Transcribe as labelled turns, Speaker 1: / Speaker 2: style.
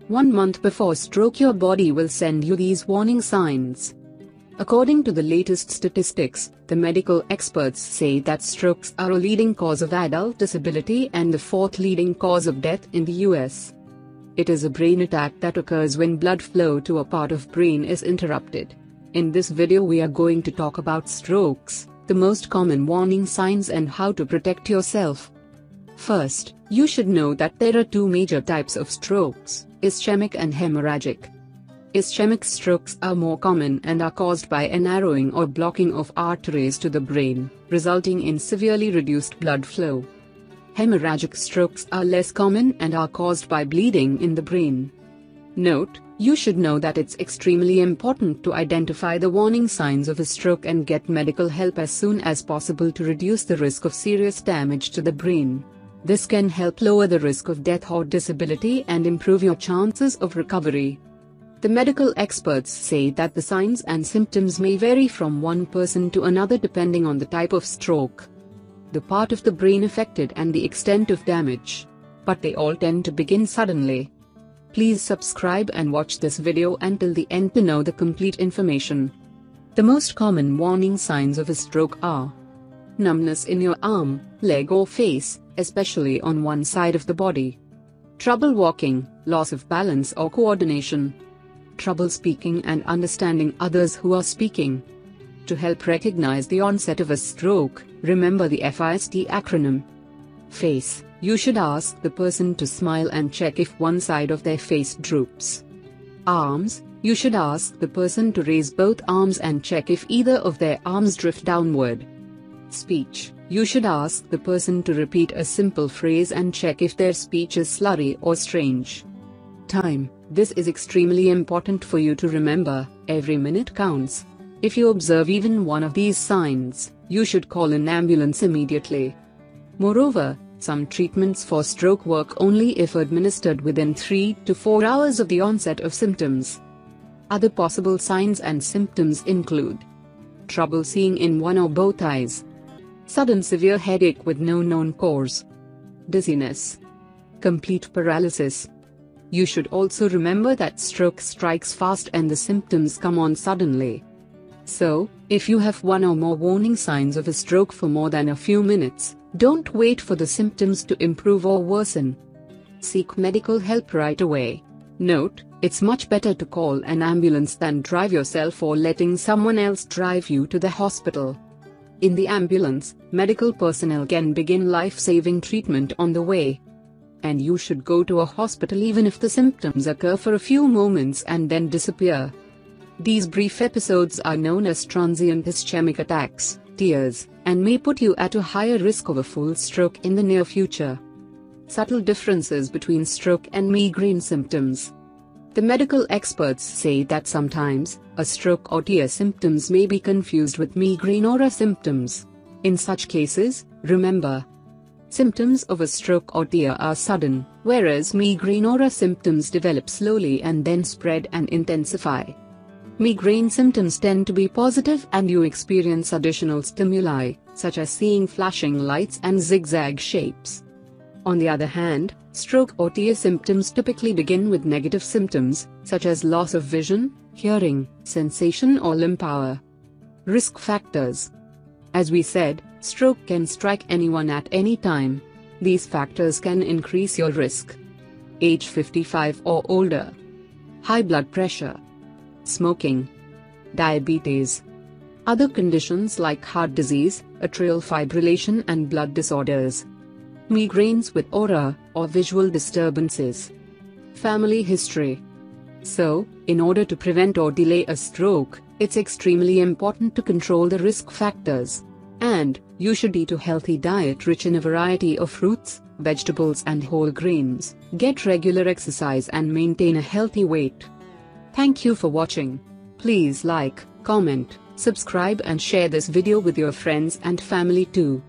Speaker 1: 1 month before stroke, your body will send you these warning signs. According to the latest statistics, the medical experts say that strokes are a leading cause of adult disability and the fourth leading cause of death in the US. It is a brain attack that occurs when blood flow to a part of brain is interrupted. In this video we are going to talk about strokes, the most common warning signs and how to protect yourself. First, you should know that there are two major types of strokes, ischemic and hemorrhagic. Ischemic strokes are more common and are caused by a narrowing or blocking of arteries to the brain, resulting in severely reduced blood flow. Hemorrhagic strokes are less common and are caused by bleeding in the brain. Note, you should know that it's extremely important to identify the warning signs of a stroke and get medical help as soon as possible to reduce the risk of serious damage to the brain. This can help lower the risk of death or disability and improve your chances of recovery. The medical experts say that the signs and symptoms may vary from one person to another depending on the type of stroke, the part of the brain affected and the extent of damage. But they all tend to begin suddenly. Please subscribe and watch this video until the end to know the complete information. The most common warning signs of a stroke are numbness in your arm, leg or face, especially on one side of the body. Trouble walking, loss of balance or coordination. Trouble speaking and understanding others who are speaking. To help recognize the onset of a stroke, remember the FIST acronym. Face, you should ask the person to smile and check if one side of their face droops. Arms, you should ask the person to raise both arms and check if either of their arms drift downward. Speech, you should ask the person to repeat a simple phrase and check if their speech is slurry or strange. Time, this is extremely important for you to remember, every minute counts. If you observe even one of these signs, you should call an ambulance immediately. Moreover, some treatments for stroke work only if administered within 3 to 4 hours of the onset of symptoms. Other possible signs and symptoms include trouble seeing in one or both eyes, sudden severe headache with no known cause, dizziness, complete paralysis. You should also remember that stroke strikes fast and the symptoms come on suddenly. So, if you have one or more warning signs of a stroke for more than a few minutes, don't wait for the symptoms to improve or worsen. Seek medical help right away. Note, it's much better to call an ambulance than drive yourself or letting someone else drive you to the hospital. In the ambulance, medical personnel can begin life-saving treatment on the way. And you should go to a hospital even if the symptoms occur for a few moments and then disappear. These brief episodes are known as transient ischemic attacks, TIAs, and may put you at a higher risk of a full stroke in the near future. Subtle differences between stroke and migraine symptoms. The medical experts say that sometimes, a stroke or TIA symptoms may be confused with migraine aura symptoms. In such cases, remember, symptoms of a stroke or TIA are sudden, whereas migraine aura symptoms develop slowly and then spread and intensify. Migraine symptoms tend to be positive and you experience additional stimuli, such as seeing flashing lights and zigzag shapes. On the other hand, stroke or TIA symptoms typically begin with negative symptoms, such as loss of vision, hearing, sensation or limb power. Risk factors. As we said, stroke can strike anyone at any time. These factors can increase your risk. Age 55 or older. High blood pressure. Smoking. Diabetes. Other conditions like heart disease, atrial fibrillation and blood disorders. Migraines with aura, or visual disturbances. Family history. So, in order to prevent or delay a stroke, it's extremely important to control the risk factors. And, you should eat a healthy diet rich in a variety of fruits, vegetables and whole grains, get regular exercise and maintain a healthy weight. Thank you for watching. Please like, comment, subscribe and share this video with your friends and family too.